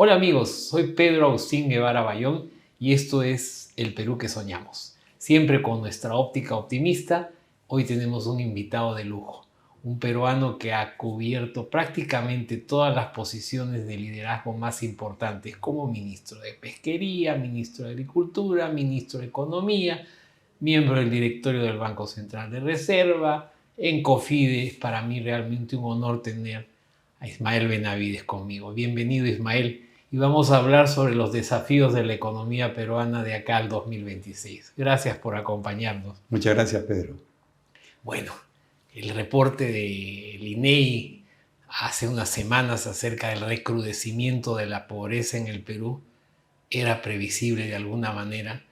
Hola amigos, soy Pedro Agustín Guevara Bayón y esto es El Perú que soñamos. Siempre con nuestra óptica optimista, hoy tenemos un invitado de lujo, un peruano que ha cubierto prácticamente todas las posiciones de liderazgo más importantes como ministro de Pesquería, ministro de Agricultura, ministro de Economía, miembro del directorio del Banco Central de Reserva, en COFIDE. Es para mí realmente un honor tener a Ismael Benavides conmigo. Bienvenido, Ismael, y vamos a hablar sobre los desafíos de la economía peruana de acá al 2026. Gracias por acompañarnos. Muchas gracias, Pedro. Bueno, el reporte del INEGI hace unas semanas acerca del recrudecimiento de la pobreza en el Perú era previsible de alguna manera,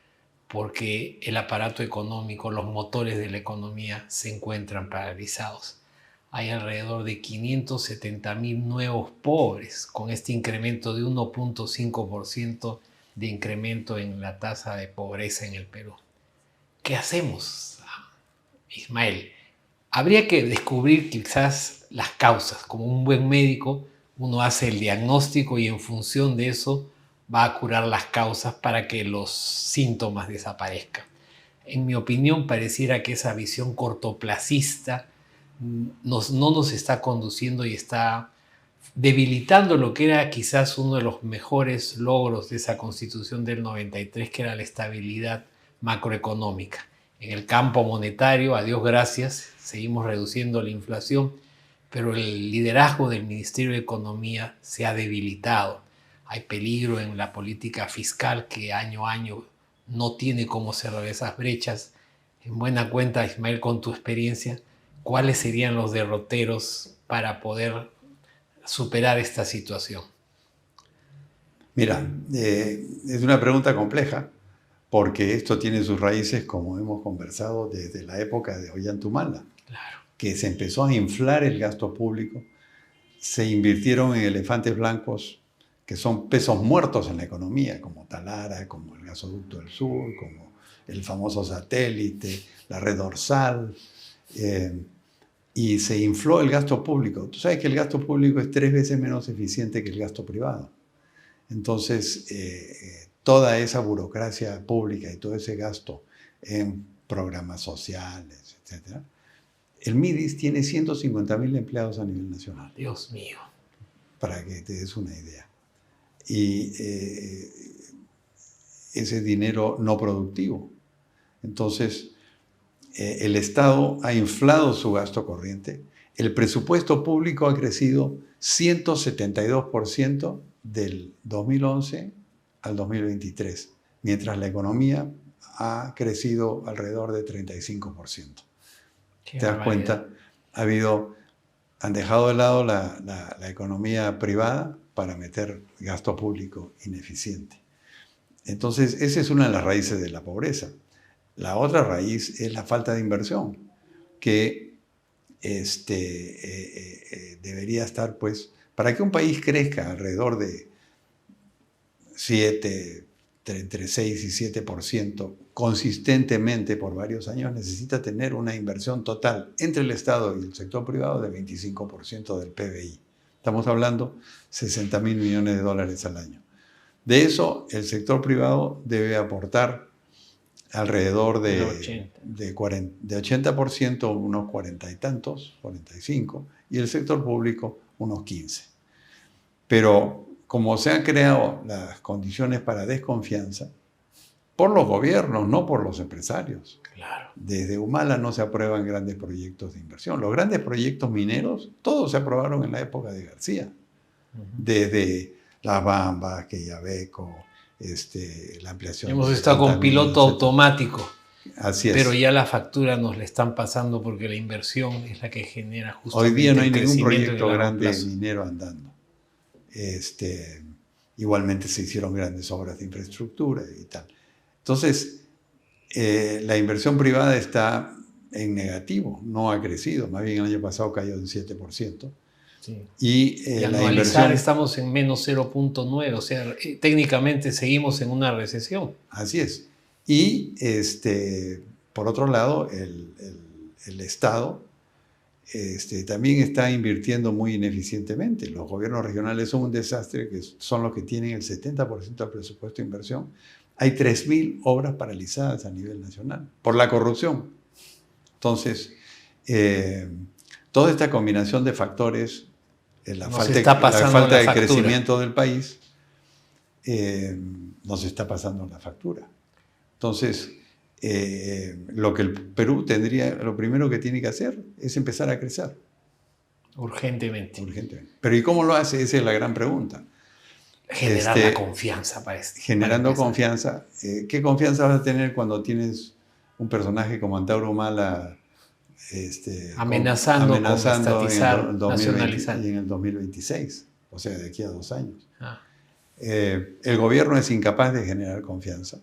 porque el aparato económico, los motores de la economía se encuentran paralizados. Hay alrededor de 570.000 nuevos pobres, con este incremento de 1.5% de incremento en la tasa de pobreza en el Perú. ¿Qué hacemos, Ismael? Habría que descubrir quizás las causas. Como un buen médico, uno hace el diagnóstico y en función de eso va a curar las causas para que los síntomas desaparezcan. En mi opinión, pareciera que esa visión cortoplacista no nos está conduciendo y está debilitando lo que era quizás uno de los mejores logros de esa Constitución del 93, que era la estabilidad macroeconómica. En el campo monetario, a Dios gracias, seguimos reduciendo la inflación, pero el liderazgo del Ministerio de Economía se ha debilitado. Hay peligro en la política fiscal que año a año no tiene cómo cerrar esas brechas. En buena cuenta, Ismael, con tu experiencia, ¿cuáles serían los derroteros para poder superar esta situación? Mira, es una pregunta compleja porque esto tiene sus raíces, como hemos conversado, desde la época de Ollantaytamala, Claro. que se empezó a inflar el gasto público, se invirtieron en elefantes blancos que son pesos muertos en la economía, como Talara, como el gasoducto del sur, como el famoso satélite, la red dorsal, y se infló el gasto público. Tú sabes que el gasto público es 3 veces menos eficiente que el gasto privado. Entonces, toda esa burocracia pública y todo ese gasto en programas sociales, etc. El MIDIS tiene 150.000 empleados a nivel nacional. Dios mío. Para que te des una idea. Y ese dinero no productivo. Entonces, el Estado ha inflado su gasto corriente. El presupuesto público ha crecido 172% del 2011 al 2023, mientras la economía ha crecido alrededor de 35%. ¿Te das cuenta? Han dejado de lado la economía privada para meter gasto público ineficiente. Entonces, esa es una de las raíces de la pobreza. La otra raíz es la falta de inversión, que debería estar, pues, para que un país crezca alrededor de entre 6 y 7% consistentemente por varios años, necesita tener una inversión total entre el Estado y el sector privado de 25% del PBI. Estamos hablando de 60.000 millones de dólares al año. De eso, el sector privado debe aportar alrededor de 80%, unos 40 y tantos, 45, y el sector público unos 15. Pero como se han creado las condiciones para desconfianza, por los gobiernos, no por los empresarios. Claro. Desde Humala no se aprueban grandes proyectos de inversión. Los grandes proyectos mineros, todos se aprobaron en la época de García. Desde Las Bambas, Quellaveco, la ampliación. Hemos estado con piloto automático. Así es. Pero ya la factura nos la están pasando porque la inversión es la que genera justamente. Hoy día no hay el ningún crecimiento proyecto en el largo grande plazo. minero andando. Igualmente se hicieron grandes obras de infraestructura y tal. Entonces, la inversión privada está en negativo, no ha crecido. Más bien el año pasado cayó en 7%. Sí. Y la inversión, estamos en menos 0.9, o sea, técnicamente seguimos en una recesión. Así es. Y por otro lado, el Estado también está invirtiendo muy ineficientemente. Los gobiernos regionales son un desastre, que son los que tienen el 70% del presupuesto de inversión. Hay 3.000 obras paralizadas a nivel nacional por la corrupción. Entonces, toda esta combinación de factores, la falta de crecimiento del país, nos está pasando la factura. Entonces, lo que el Perú lo primero que tiene que hacer es empezar a crecer. Urgentemente. Pero ¿y cómo lo hace? Esa es la gran pregunta. Generar la confianza para esto. Generando confianza. ¿Qué confianza vas a tener cuando tienes un personaje como Antauro Humala amenazando con estatizar, nacionalizar? Y en el 2026, o sea, de aquí a 2 años. El gobierno es incapaz de generar confianza.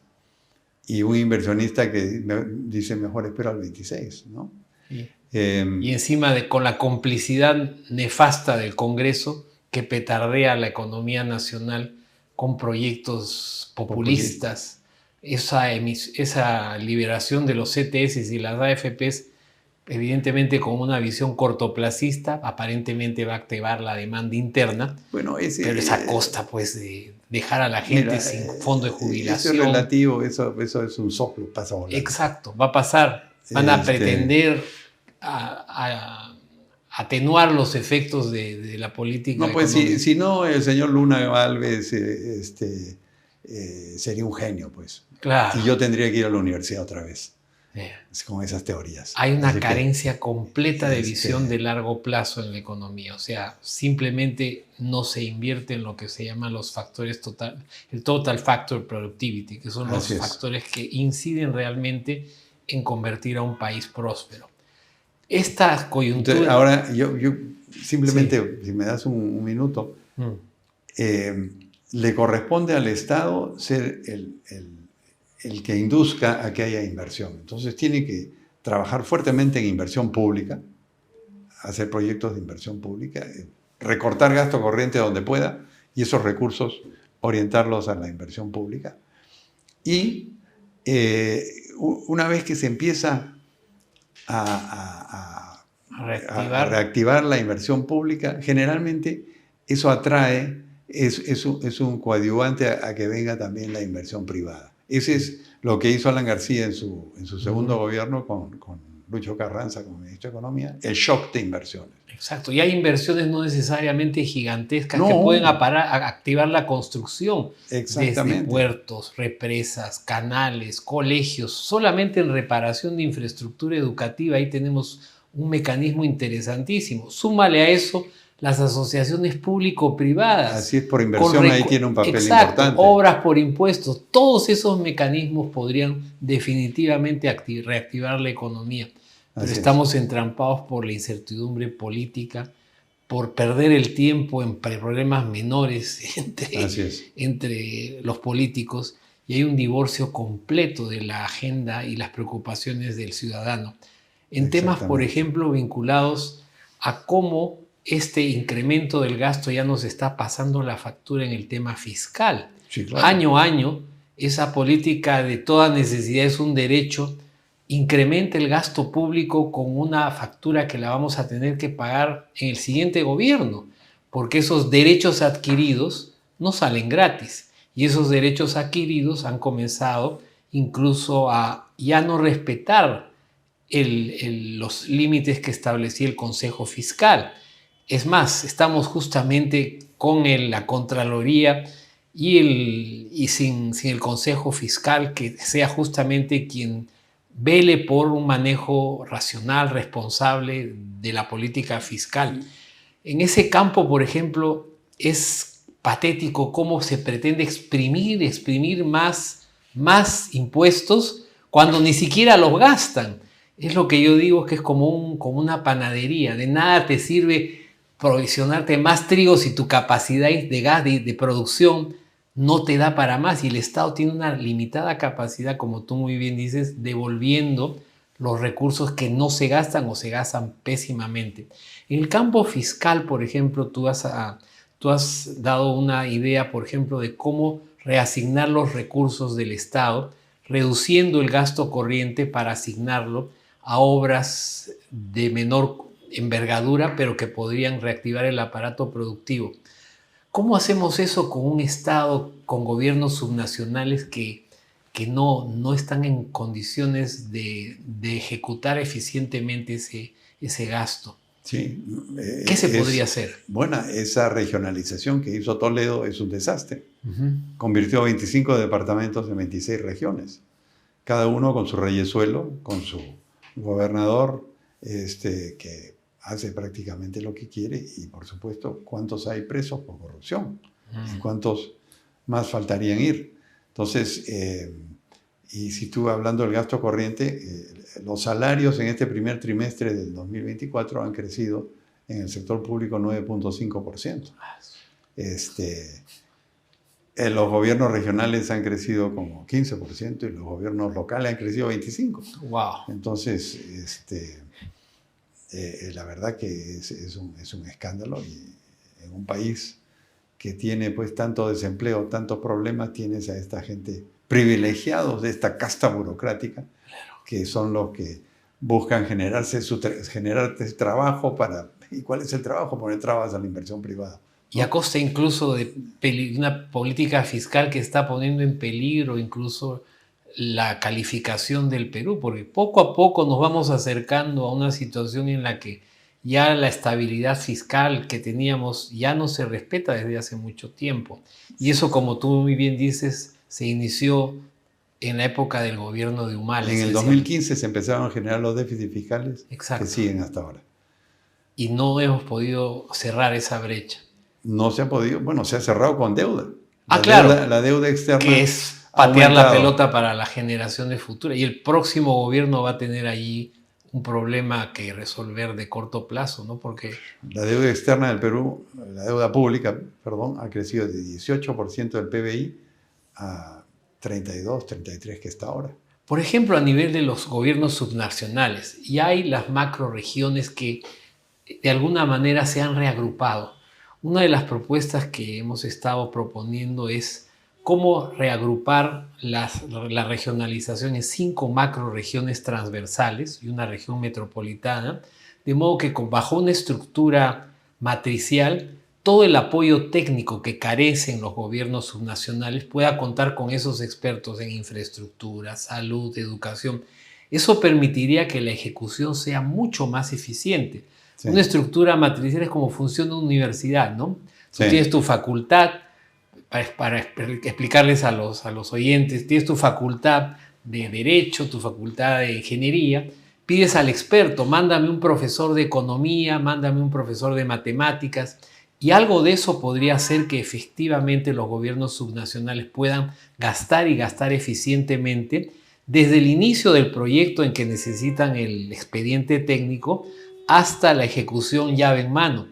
Y un inversionista que dice mejor espero al 26, ¿no? Y encima con la complicidad nefasta del Congreso que petardea la economía nacional con proyectos populistas. Esa liberación de los CTS y las AFPs, evidentemente con una visión cortoplacista, aparentemente va a activar la demanda interna, pero es a costa pues, de dejar a la gente sin fondo de jubilación. Eso es relativo, eso es un soplo, pasa a volar. Exacto, va a pasar. Van a pretender atenuar los efectos de la política. No, pues si no, el señor Luna Alves sería un genio, pues. Claro. Y yo tendría que ir a la universidad otra vez. Con esas teorías. Hay una carencia completa de visión de largo plazo en la economía. O sea, simplemente no se invierte en lo que se llaman los factores el Total Factor Productivity, que son los factores que inciden realmente en convertir a un país próspero. Esta coyuntura... Entonces, ahora, yo simplemente, si me das un minuto, le corresponde al Estado ser el que induzca a que haya inversión. Entonces tiene que trabajar fuertemente en inversión pública, hacer proyectos de inversión pública, recortar gasto corriente donde pueda y esos recursos orientarlos a la inversión pública. Y una vez que se empieza a reactivar la inversión pública, generalmente eso atrae, es un coadyuvante a que venga también la inversión privada. Ese es lo que hizo Alan García en su segundo gobierno con Lucho Carranza como ministro de Economía, el shock de inversiones. Exacto, y hay inversiones no necesariamente gigantescas que pueden activar la construcción. Exactamente. Desde puertos, represas, canales, colegios, solamente en reparación de infraestructura educativa. Ahí tenemos un mecanismo interesantísimo. Súmale a eso las asociaciones público-privadas. Así es, por inversión ahí tiene un papel importante. Obras por impuestos. Todos esos mecanismos podrían definitivamente reactivar la economía. Pero estamos entrampados por la incertidumbre política, por perder el tiempo en problemas menores entre los políticos, y hay un divorcio completo de la agenda y las preocupaciones del ciudadano. En temas, por ejemplo, vinculados a cómo este incremento del gasto ya nos está pasando la factura en el tema fiscal. Sí, claro. Año a año, esa política de toda necesidad es un derecho, incrementa el gasto público con una factura que la vamos a tener que pagar en el siguiente gobierno, porque esos derechos adquiridos no salen gratis, y esos derechos adquiridos han comenzado incluso a ya no respetar los límites que establecía el Consejo Fiscal. Es más, estamos justamente con la Contraloría y sin el Consejo Fiscal, que sea justamente quien vele por un manejo racional, responsable de la política fiscal. En ese campo, por ejemplo, es patético cómo se pretende exprimir más impuestos cuando ni siquiera los gastan. Es lo que yo digo, que es como una panadería. De nada te sirve provisionarte más trigo si tu capacidad de gas de producción no te da para más, y el Estado tiene una limitada capacidad, como tú muy bien dices, devolviendo los recursos que no se gastan o se gastan pésimamente. En el campo fiscal, por ejemplo, tú has dado una idea, por ejemplo, de cómo reasignar los recursos del Estado, reduciendo el gasto corriente para asignarlo a obras de menor envergadura, pero que podrían reactivar el aparato productivo. ¿Cómo hacemos eso con un Estado, con gobiernos subnacionales que no están en condiciones de ejecutar eficientemente ese gasto? Sí, ¿Qué se podría hacer? Bueno, esa regionalización que hizo Toledo es un desastre. Convirtió 25 departamentos en 26 regiones, cada uno con su reyesuelo, con su gobernador, que hace prácticamente lo que quiere, y por supuesto, ¿cuántos hay presos por corrupción? ¿Y cuántos más faltarían ir? Entonces, y si estuve hablando del gasto corriente, los salarios en este primer trimestre del 2024 han crecido en el sector público 9.5%. Los gobiernos regionales han crecido como 15% y los gobiernos locales han crecido 25%. Wow. Entonces, la verdad que es un escándalo, y en un país que tiene pues tanto desempleo, tantos problemas, tienes a esta gente privilegiados de esta casta burocrática, que son los que buscan generarse trabajo para... ¿Y cuál es el trabajo? Poner trabas a la inversión privada, ¿no? Y a costa incluso de una política fiscal que está poniendo en peligro incluso la calificación del Perú, porque poco a poco nos vamos acercando a una situación en la que ya la estabilidad fiscal que teníamos ya no se respeta desde hace mucho tiempo. Y eso, como tú muy bien dices, se inició en la época del gobierno de Humala. En el 2015 se empezaron a generar los déficits fiscales. Exacto. Que siguen hasta ahora. Y no hemos podido cerrar esa brecha. No se ha podido, bueno, se ha cerrado con deuda. Claro. La deuda externa. Que es patear la pelota para las generaciones futuras. Y el próximo gobierno va a tener allí un problema que resolver de corto plazo, ¿no? Porque la deuda externa del Perú, la deuda pública, perdón, ha crecido de 18% del PBI a 32, 33 que está ahora. Por ejemplo, a nivel de los gobiernos subnacionales, y hay las macroregiones que de alguna manera se han reagrupado. Una de las propuestas que hemos estado proponiendo es cómo reagrupar la regionalización en 5 macroregiones transversales y una región metropolitana, de modo que bajo una estructura matricial, todo el apoyo técnico que carecen los gobiernos subnacionales pueda contar con esos expertos en infraestructura, salud, educación. Eso permitiría que la ejecución sea mucho más eficiente. Sí. Una estructura matricial es como funciona una universidad, ¿no? Tú tienes tu facultad, para explicarles a los oyentes, tienes tu facultad de Derecho, tu facultad de Ingeniería, pides al experto, mándame un profesor de Economía, mándame un profesor de Matemáticas, y algo de eso podría hacer que efectivamente los gobiernos subnacionales puedan gastar y gastar eficientemente desde el inicio del proyecto en que necesitan el expediente técnico hasta la ejecución llave en mano.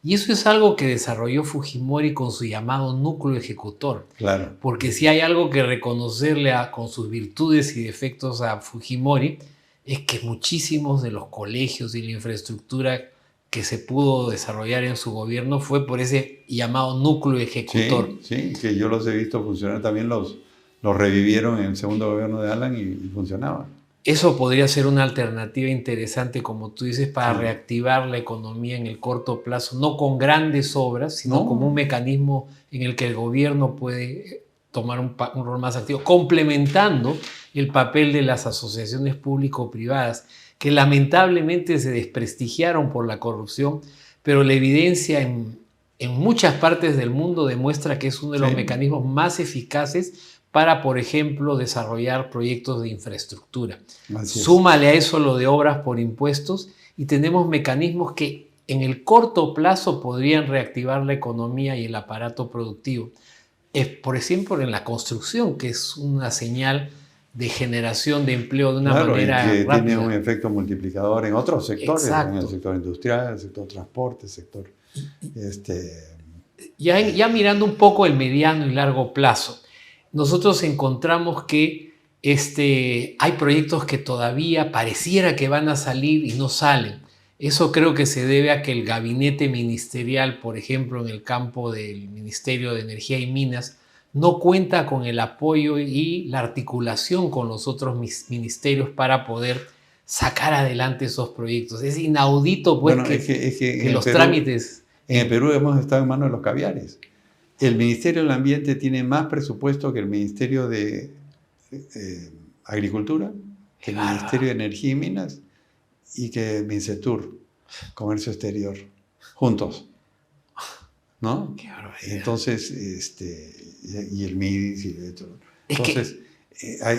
Y eso es algo que desarrolló Fujimori con su llamado núcleo ejecutor. Claro. Porque si hay algo que reconocerle con sus virtudes y defectos a Fujimori, es que muchísimos de los colegios y la infraestructura que se pudo desarrollar en su gobierno fue por ese llamado núcleo ejecutor. Sí, que yo los he visto funcionar también, los revivieron en el segundo gobierno de Alan y funcionaban. Eso podría ser una alternativa interesante, como tú dices, para reactivar la economía en el corto plazo, no con grandes obras, sino como un mecanismo en el que el gobierno puede tomar un rol más activo, complementando el papel de las asociaciones público-privadas, que lamentablemente se desprestigiaron por la corrupción, pero la evidencia en muchas partes del mundo demuestra que es uno de los mecanismos más eficaces para, por ejemplo, desarrollar proyectos de infraestructura. Súmale a eso lo de obras por impuestos y tenemos mecanismos que en el corto plazo podrían reactivar la economía y el aparato productivo. Por ejemplo, en la construcción, que es una señal de generación de empleo de una manera y que rápida. Tiene un efecto multiplicador en otros sectores, Exacto. En el sector industrial, el sector transporte, el sector... Ya mirando un poco el mediano y largo plazo, nosotros encontramos que hay proyectos que todavía pareciera que van a salir y no salen. Eso creo que se debe a que el gabinete ministerial, por ejemplo, en el campo del Ministerio de Energía y Minas, no cuenta con el apoyo y la articulación con los otros ministerios para poder sacar adelante esos proyectos. Es inaudito, pues, Bueno, que los trámites... En el Perú hemos estado en manos de los caviares. El Ministerio del Ambiente tiene más presupuesto que el Ministerio de Agricultura, que el Ministerio de Energía y Minas y que Mincetur, Comercio Exterior, juntos. ¿No? Qué barbaridad. Entonces, y el MIDIS y todo. Entonces, hay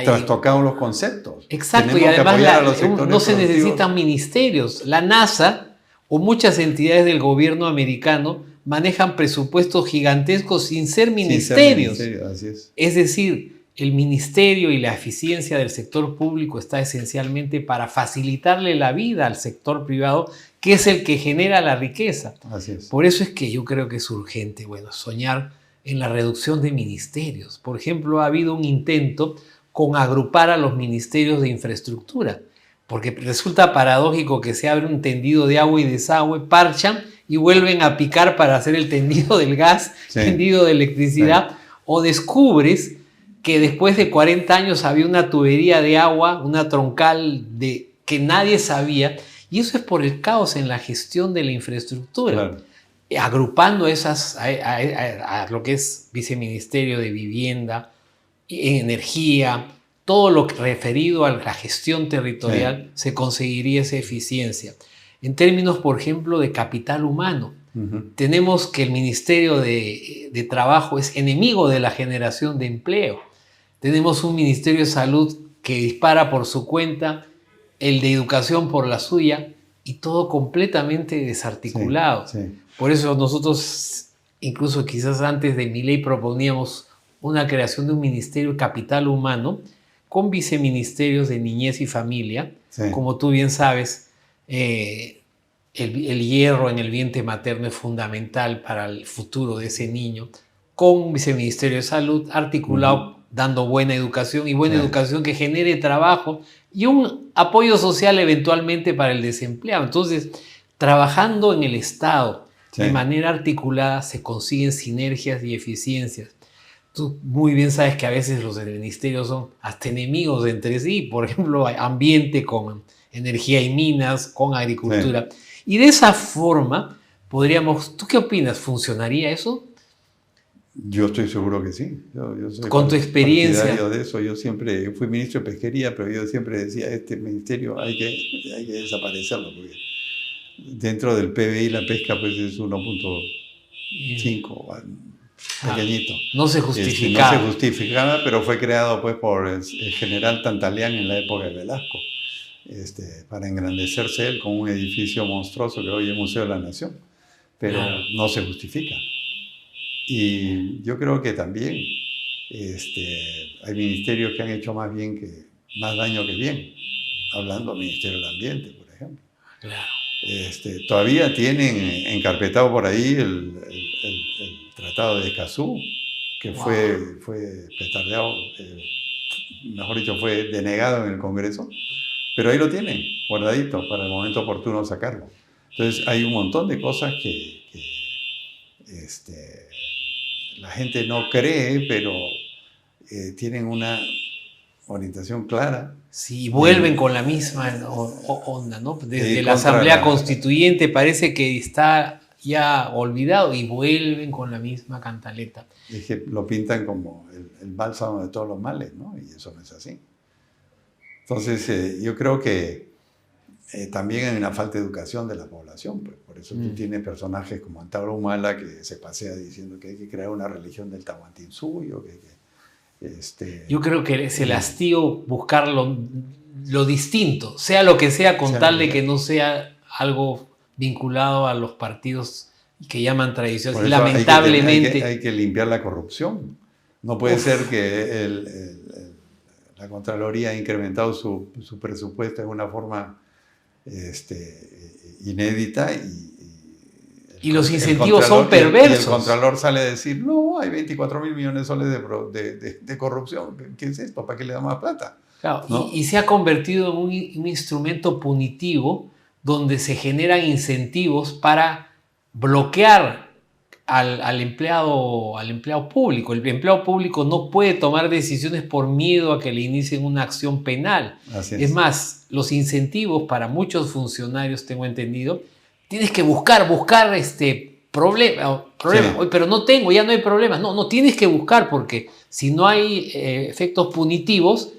trastocado los conceptos. Exacto, tenemos y además no se productivos. necesitan ministerios. La NASA o muchas entidades del gobierno americano manejan presupuestos gigantescos sin ser ministerios. Así es. Es decir, el ministerio y la eficiencia del sector público está esencialmente para facilitarle la vida al sector privado, que es el que genera la riqueza. Así es. Por eso es que yo creo que es urgente, soñar en la reducción de ministerios. Por ejemplo, ha habido un intento con agrupar a los ministerios de infraestructura, porque resulta paradójico que se abre un tendido de agua y desagüe, parchan y vuelven a picar para hacer el tendido del gas, tendido de electricidad, o descubres que después de 40 años había una tubería de agua, una troncal que nadie sabía, y eso es por el caos en la gestión de la infraestructura. Claro. Agrupando a lo que es Viceministerio de Vivienda, Energía, todo lo referido a la gestión territorial, se conseguiría esa eficiencia. En términos, por ejemplo, de capital humano, tenemos que el Ministerio de Trabajo es enemigo de la generación de empleo. Tenemos un Ministerio de Salud que dispara por su cuenta, el de Educación por la suya, y todo completamente desarticulado. Sí. Por eso nosotros, incluso quizás antes de mi ley, proponíamos una creación de un Ministerio de Capital Humano con viceministerios de Niñez y Familia. Como tú bien sabes, el hierro en el vientre materno es fundamental para el futuro de ese niño, con un viceministerio de Salud articulado, dando buena educación y buena educación que genere trabajo y un apoyo social eventualmente para el desempleado. Entonces, trabajando en el Estado de manera articulada se consiguen sinergias y eficiencias. Tú muy bien sabes que a veces los del ministerio son hasta enemigos entre sí, por ejemplo, ambiente con energía y minas, con agricultura. Y de esa forma podríamos... ¿Tú qué opinas? ¿Funcionaría eso? Yo estoy seguro que sí. Yo soy con tu experiencia de eso. Yo siempre fui ministro de Pesquería, pero yo siempre decía, este ministerio hay que desaparecerlo, porque dentro del PBI la pesca pues es 1.5, pequeñito. No se justificaba. No se justificaba, pero fue creado pues por el general Tantaleán en la época de Velasco, para engrandecerse él con un edificio monstruoso que hoy es Museo de la Nación, pero no se justifica. Y yo creo que también hay ministerios que han hecho más daño que bien, hablando del Ministerio del Ambiente, por ejemplo. Claro. Todavía tienen encarpetado por ahí el Tratado de Escazú, que fue petardeado, mejor dicho, fue denegado en el Congreso, pero ahí lo tienen, guardadito, para el momento oportuno sacarlo. Entonces hay un montón de cosas que la gente no cree, pero tienen una orientación clara. Sí, vuelven con la misma onda, ¿no? Desde la Asamblea Constituyente parece que está ya olvidado y vuelven con la misma cantaleta. Es que lo pintan como el bálsamo de todos los males, ¿no? Y eso no es así. Entonces, yo creo que también hay una falta de educación de la población. Pues, por eso tú tienes personajes como Antauro Humala que se pasea diciendo que hay que crear una religión del Tahuantinsuyo, Yo creo que es el hastío buscar lo distinto, sea lo que sea, con tal de que no sea algo vinculado a los partidos que llaman tradiciones. Y lamentablemente hay que limpiar la corrupción. No puede ser que la Contraloría ha incrementado su presupuesto de una forma inédita y los incentivos son perversos. Y el Contralor sale a decir, no, hay 24.000 millones de soles de corrupción. ¿Qué es esto? ¿Para qué le da más plata? Claro, ¿no? y se ha convertido en un instrumento punitivo donde se generan incentivos para bloquear al empleado público. El empleado público no puede tomar decisiones por miedo a que le inicien una acción penal. Así Es más, los incentivos para muchos funcionarios, tengo entendido, tienes que buscar problema, Sí. pero no tengo, ya no hay problema. No tienes que buscar, porque si no hay efectos punitivos,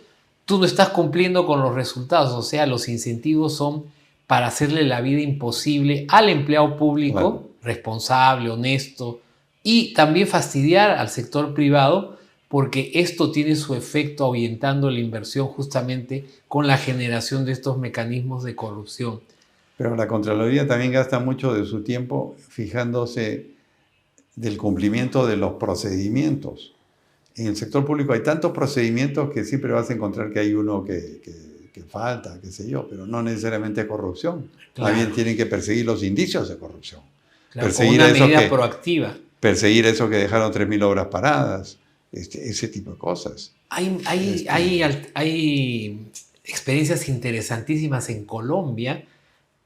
tú no estás cumpliendo con los resultados. O sea, los incentivos son para hacerle la vida imposible al empleado público, Claro. responsable, honesto, y también fastidiar al sector privado, porque esto tiene su efecto ahuyentando la inversión justamente con la generación de estos mecanismos de corrupción. Pero la Contraloría también gasta mucho de su tiempo fijándose del cumplimiento de los procedimientos. En el sector público hay tantos procedimientos que siempre vas a encontrar que hay uno que falta, qué sé yo, pero no necesariamente corrupción. Claro. También tienen que perseguir los indicios de corrupción. Claro, con una medida proactiva. Perseguir eso que dejaron 3.000 obras paradas, ese tipo de cosas. Hay experiencias interesantísimas en Colombia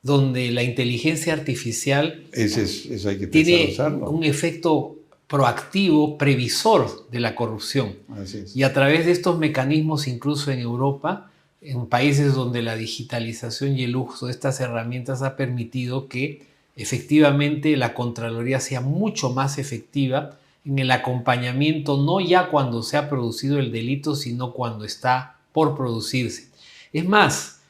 donde la inteligencia artificial Eso hay que tiene usarlo. un efecto proactivo, previsor de la corrupción. Así es. Y a través de estos mecanismos, incluso en Europa, en países donde la digitalización y el uso de estas herramientas ha permitido que efectivamente la Contraloría sea mucho más efectiva en el acompañamiento, no ya cuando se ha producido el delito, sino cuando está por producirse. Es más,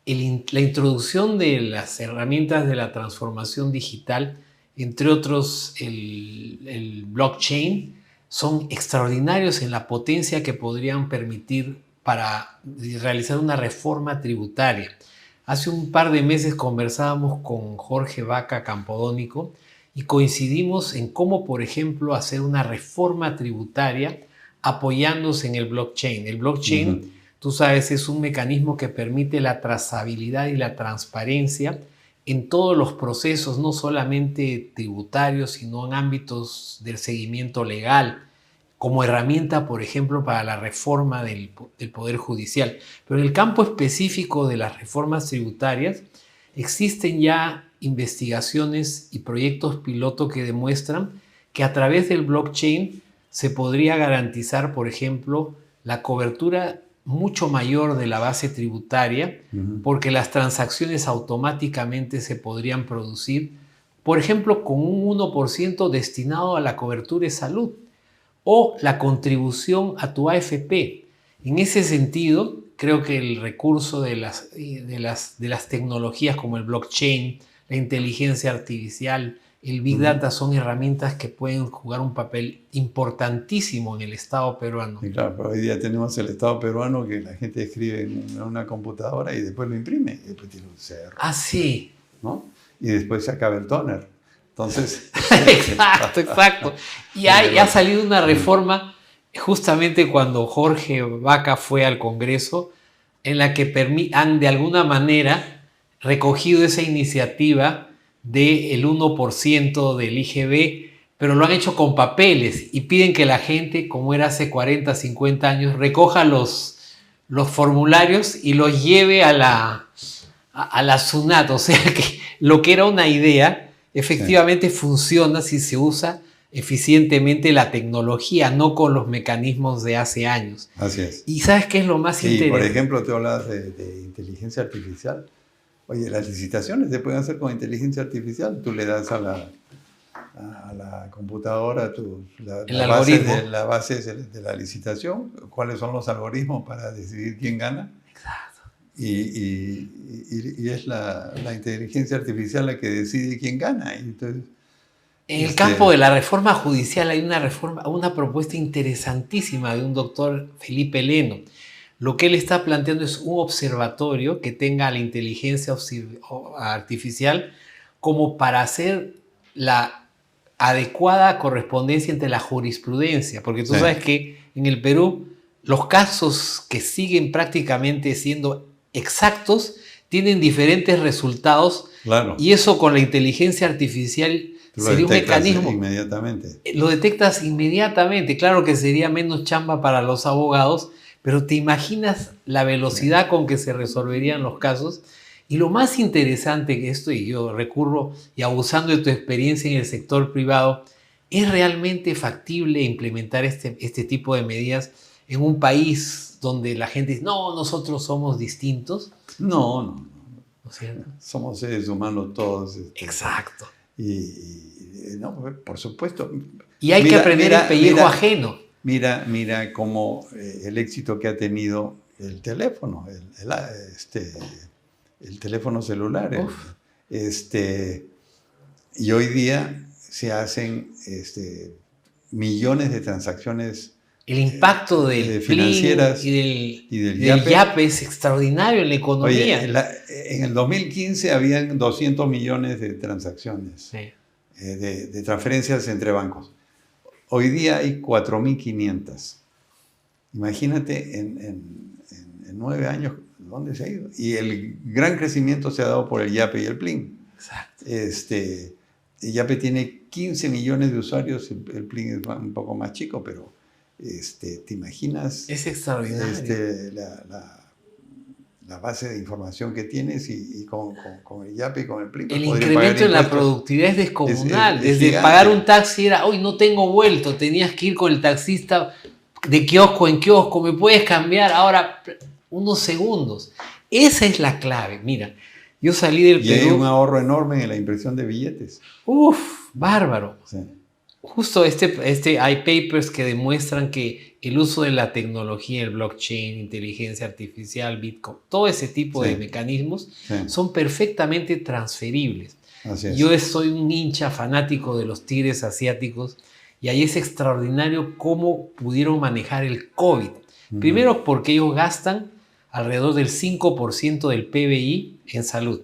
la introducción de las herramientas de la transformación digital, entre otros el blockchain, son extraordinarios en la potencia que podrían permitir para realizar una reforma tributaria. Hace un par de meses conversábamos con Jorge Vaca Campodónico y coincidimos en cómo, por ejemplo, hacer una reforma tributaria apoyándose en el blockchain. El blockchain, tú sabes, es un mecanismo que permite la trazabilidad y la transparencia en todos los procesos, no solamente tributarios, sino en ámbitos del seguimiento legal, como herramienta, por ejemplo, para la reforma del Poder Judicial. Pero en el campo específico de las reformas tributarias, existen ya investigaciones y proyectos piloto que demuestran que a través del blockchain se podría garantizar, por ejemplo, la cobertura mucho mayor de la base tributaria, porque las transacciones automáticamente se podrían producir, por ejemplo, con un 1% destinado a la cobertura de salud o la contribución a tu AFP. En ese sentido, creo que el recurso de las tecnologías como el blockchain, la inteligencia artificial, el Big Data son herramientas que pueden jugar un papel importantísimo en el Estado peruano. Y claro, pero hoy día tenemos el Estado peruano que la gente escribe en una computadora y después lo imprime, y después tiene un cerro. Ah, sí. ¿No? Y después se acaba el tóner. Entonces... Exacto. Y ha salido una reforma justamente cuando Jorge Vaca fue al Congreso, en la que han de alguna manera recogido esa iniciativa del 1% del IGB, pero lo han hecho con papeles y piden que la gente, como era hace 40, 50 años, recoja los formularios y los lleve a la SUNAT. O sea que lo que era una idea efectivamente funciona si se usa eficientemente la tecnología, no con los mecanismos de hace años. Así es. ¿Y sabes qué es lo más interesante? Por ejemplo, te hablas de inteligencia artificial. Oye, las licitaciones se pueden hacer con inteligencia artificial. Tú le das a la computadora la base de la licitación, cuáles son los algoritmos para decidir quién gana. Exacto. Y es la inteligencia artificial la que decide quién gana. Entonces, en el campo de la reforma judicial hay una propuesta interesantísima de un doctor Felipe Leno. Lo que él está planteando es un observatorio que tenga la inteligencia artificial como para hacer la adecuada correspondencia entre la jurisprudencia, porque tú sabes que en el Perú los casos que siguen prácticamente siendo exactos tienen diferentes resultados, claro. Y eso con la inteligencia artificial sería un mecanismo. Inmediatamente. Lo detectas inmediatamente. Claro que sería menos chamba para los abogados, pero te imaginas la velocidad con que se resolverían los casos. Y lo más interesante que esto, y yo recurro y abusando de tu experiencia en el sector privado, ¿Es realmente factible implementar este tipo de medidas en un país donde la gente dice, no, nosotros somos distintos? No. ¿No es cierto? Somos seres humanos todos. Exacto. No, por supuesto. Y hay que aprender el pellejo ajeno. Mira cómo el éxito que ha tenido el teléfono, el teléfono celular. Y hoy día se hacen millones de transacciones el impacto del financieras y del Yape es extraordinario en la economía. Oye, en el 2015 habían 200 millones de transacciones, de transferencias entre bancos. Hoy día hay 4.500. Imagínate en 9 años dónde se ha ido. Y el gran crecimiento se ha dado por el Yape y el Plin. Exacto. El Yape tiene 15 millones de usuarios, el Plin es un poco más chico, pero ¿te imaginas? Es extraordinario. La base de información que tienes y con el Yape y con el Plin. El incremento en la productividad es descomunal. Desde gigante. Pagar un taxi era, hoy no tengo vuelto, tenías que ir con el taxista de kiosco en kiosco, me puedes cambiar, ahora unos segundos. Esa es la clave. Mira, yo salí del Perú. Y hay un ahorro enorme en la impresión de billetes. Uf, bárbaro. Sí. Justo hay papers que demuestran que el uso de la tecnología, el blockchain, inteligencia artificial, Bitcoin, todo ese tipo de mecanismos son perfectamente transferibles. Así es. Yo soy un hincha fanático de los tigres asiáticos y ahí es extraordinario cómo pudieron manejar el COVID. Primero porque ellos gastan alrededor del 5% del PBI en salud.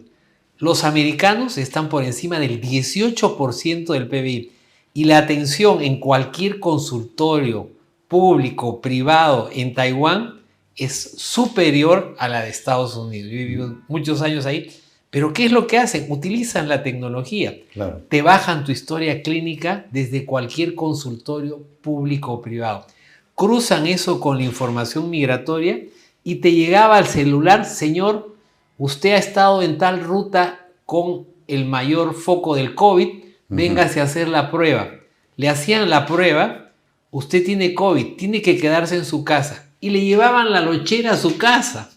Los americanos están por encima del 18% del PBI. Y la atención en cualquier consultorio público, privado en Taiwán es superior a la de Estados Unidos. Yo he vivido muchos años ahí. Pero ¿qué es lo que hacen? Utilizan la tecnología. Claro. Te bajan tu historia clínica desde cualquier consultorio público o privado. Cruzan eso con la información migratoria y te llegaba al celular, señor, usted ha estado en tal ruta con el mayor foco del COVID, véngase a hacer la prueba. Le hacían la prueba, usted tiene COVID, tiene que quedarse en su casa. Y le llevaban la lonchera a su casa.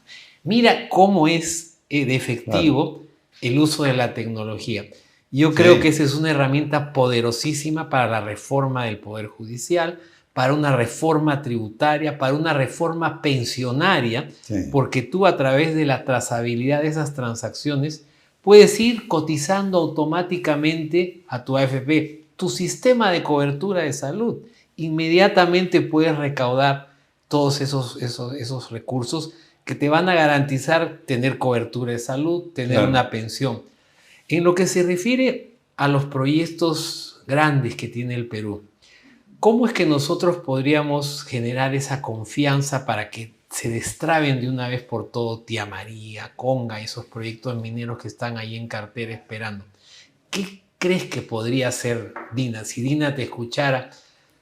Mira cómo es de efectivo el uso de la tecnología. Yo creo que esa es una herramienta poderosísima para la reforma del Poder Judicial, para una reforma tributaria, para una reforma pensionaria, porque tú a través de la trazabilidad de esas transacciones puedes ir cotizando automáticamente a tu AFP, tu sistema de cobertura de salud. Inmediatamente puedes recaudar todos esos recursos que te van a garantizar tener cobertura de salud, tener una pensión. En lo que se refiere a los proyectos grandes que tiene el Perú, ¿cómo es que nosotros podríamos generar esa confianza para que se destraben de una vez por todo Tía María, Conga, esos proyectos mineros que están ahí en cartera esperando? ¿Qué crees que podría hacer Dina? Si Dina te escuchara,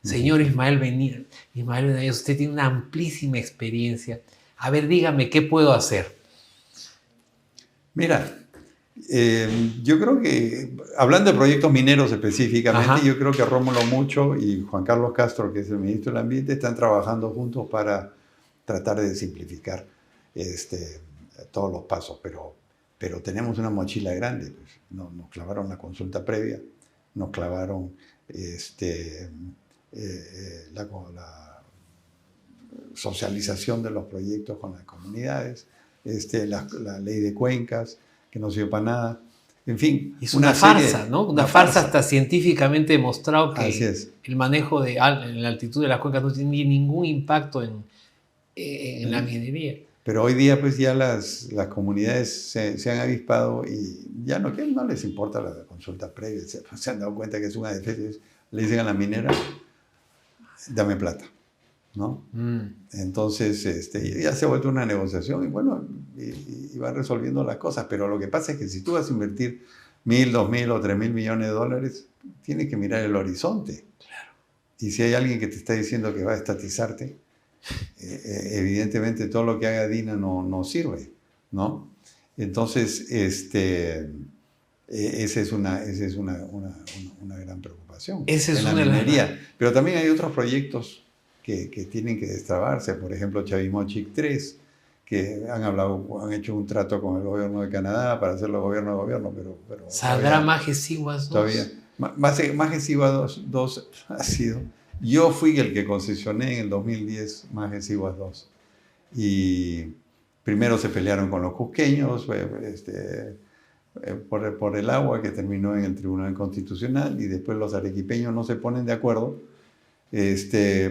señor Ismael Benítez, usted tiene una amplísima experiencia. A ver, dígame, ¿qué puedo hacer? Mira, yo creo que, hablando de proyectos mineros específicamente, yo creo que Rómulo Mucho y Juan Carlos Castro, que es el ministro del Ambiente, están trabajando juntos para tratar de simplificar todos los pasos, pero tenemos una mochila grande. Pues. Nos clavaron la consulta previa, nos clavaron la socialización de los proyectos con las comunidades, la ley de cuencas, que no sirve para nada. En fin, es una farsa, ¿no? Una farsa hasta científicamente demostrado que el manejo en la altitud de las cuencas no tiene ningún impacto en la minería. Pero hoy día pues ya las comunidades se han avispado y ya no les importa la consulta previa. Se han dado cuenta que es una defensa. Le dicen a la minera, dame plata, ¿no? Entonces ya se ha vuelto una negociación y bueno, y van resolviendo las cosas. Pero lo que pasa es que si tú vas a invertir 1.000, 2.000 o 3.000 millones de dólares, tienes que mirar el horizonte. Claro. Y si hay alguien que te está diciendo que va a estatizarte, evidentemente todo lo que haga Dina no sirve, ¿no? Entonces, Esa es una gran preocupación Esa es en la una de las... minería. Pero también hay otros proyectos que tienen que destrabarse. Por ejemplo, Chavimochic 3, que han hecho un trato con el gobierno de Canadá para hacerlo gobierno a gobierno, pero ¿Saldrá Majes-Ciguas 2? todavía. Majes-Ciguas 2 ha sido... Yo fui el que concesioné en el 2010 Majes-Ciguas 2. Y primero se pelearon con los cusqueños por el agua, que terminó en el Tribunal Constitucional, y después los arequipeños no se ponen de acuerdo,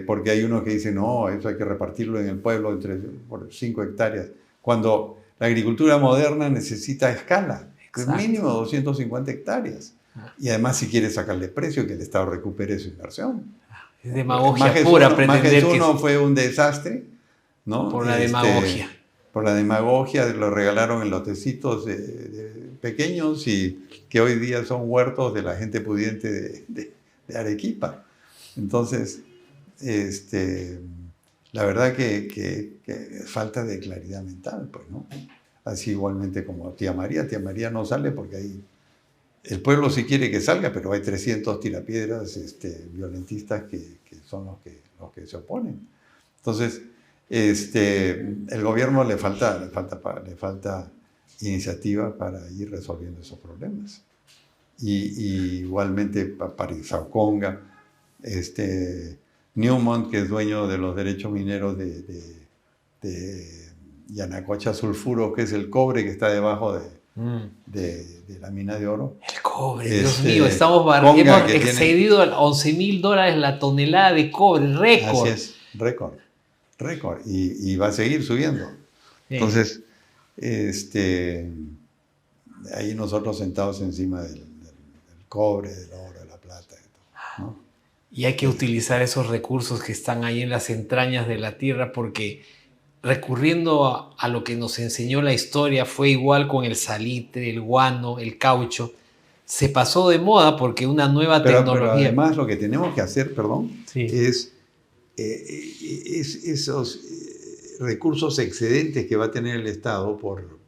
porque hay unos que dicen, no, eso hay que repartirlo en el pueblo por 5 hectáreas, cuando la agricultura moderna necesita escala, mínimo 250 hectáreas. Y además, si quiere sacarle precio, que el Estado recupere su inversión. Es demagogia pura pretender que... Majes fue un desastre, ¿no? Por la demagogia. Por la demagogia, lo regalaron en lotecitos pequeños y que hoy día son huertos de la gente pudiente de Arequipa. Entonces, la verdad que falta de claridad mental, pues, ¿no? Así igualmente como Tía María no sale porque ahí el pueblo sí quiere que salga, pero hay 300 tirapiedras violentistas que son los que se oponen. Entonces, el gobierno le falta iniciativa para ir resolviendo esos problemas. Y igualmente para Sauconga, Newmont, que es dueño de los derechos mineros de Yanacocha Sulfuro, que es el cobre que está debajo de la mina de oro. El cobre, Dios mío, hemos excedido $11,000 la tonelada de cobre, récord. Así es, récord. Y va a seguir subiendo. Sí. Entonces, ahí nosotros sentados encima del cobre, del oro, de la plata, ¿no? Y hay que utilizar esos recursos que están ahí en las entrañas de la tierra, porque recurriendo a lo que nos enseñó la historia, fue igual con el salitre, el guano, el caucho. Se pasó de moda porque una nueva tecnología... Pero además lo que tenemos que hacer, sí, es esos recursos excedentes que va a tener el Estado por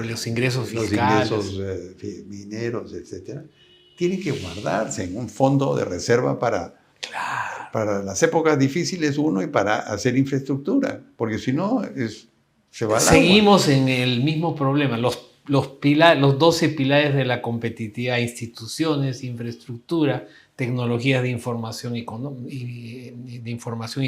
los ingresos fiscales, los ingresos mineros, etcétera, tienen que guardarse en un fondo de reserva para las épocas difíciles, y para hacer infraestructura, porque si no se va al agua. Seguimos en el mismo problema. Los 12 pilares de la competitividad: instituciones, infraestructura, tecnologías de información y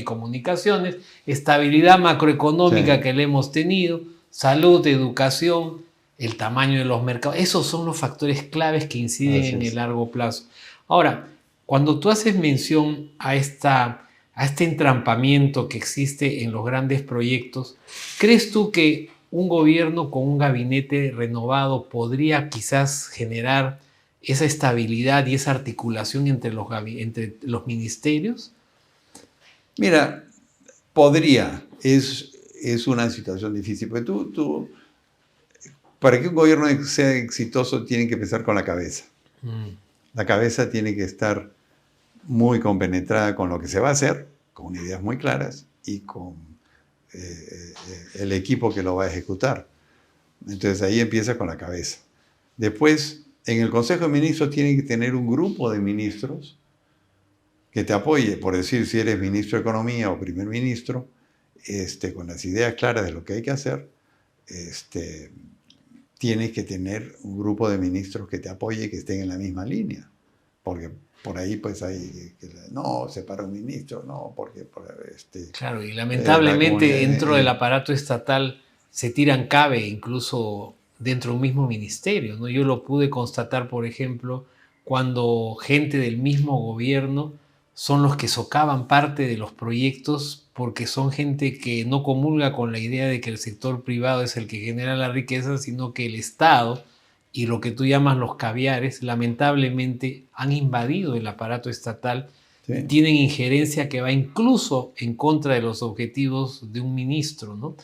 comunicaciones, estabilidad macroeconómica, sí, que le hemos tenido, salud, educación, el tamaño de los mercados. Esos son los factores claves que inciden en el largo plazo. Ahora, cuando tú haces mención a este entrampamiento que existe en los grandes proyectos, ¿crees tú que un gobierno con un gabinete renovado podría quizás generar esa estabilidad y esa articulación entre los ministerios? Mira, podría. Es una situación difícil. Porque para que un gobierno sea exitoso, tiene que empezar con la cabeza. La cabeza tiene que estar muy compenetrada con lo que se va a hacer, con ideas muy claras y con el equipo que lo va a ejecutar. Entonces ahí empieza con la cabeza. Después, en el Consejo de Ministros tiene que tener un grupo de ministros que te apoye. Por decir, si eres ministro de Economía o primer ministro, con las ideas claras de lo que hay que hacer, tienes que tener un grupo de ministros que te apoye, que estén en la misma línea. Porque por ahí pues hay no, se para un ministro, no, porque... claro, y lamentablemente dentro del aparato estatal se tiran cabe, incluso dentro de un mismo ministerio, ¿no? Yo lo pude constatar, por ejemplo, cuando gente del mismo gobierno son los que socavan parte de los proyectos, porque son gente que no comulga con la idea de que el sector privado es el que genera la riqueza, sino que el Estado y lo que tú llamas los caviares, lamentablemente han invadido el aparato estatal, sí, y tienen injerencia que va incluso en contra de los objetivos de un ministro, ¿no?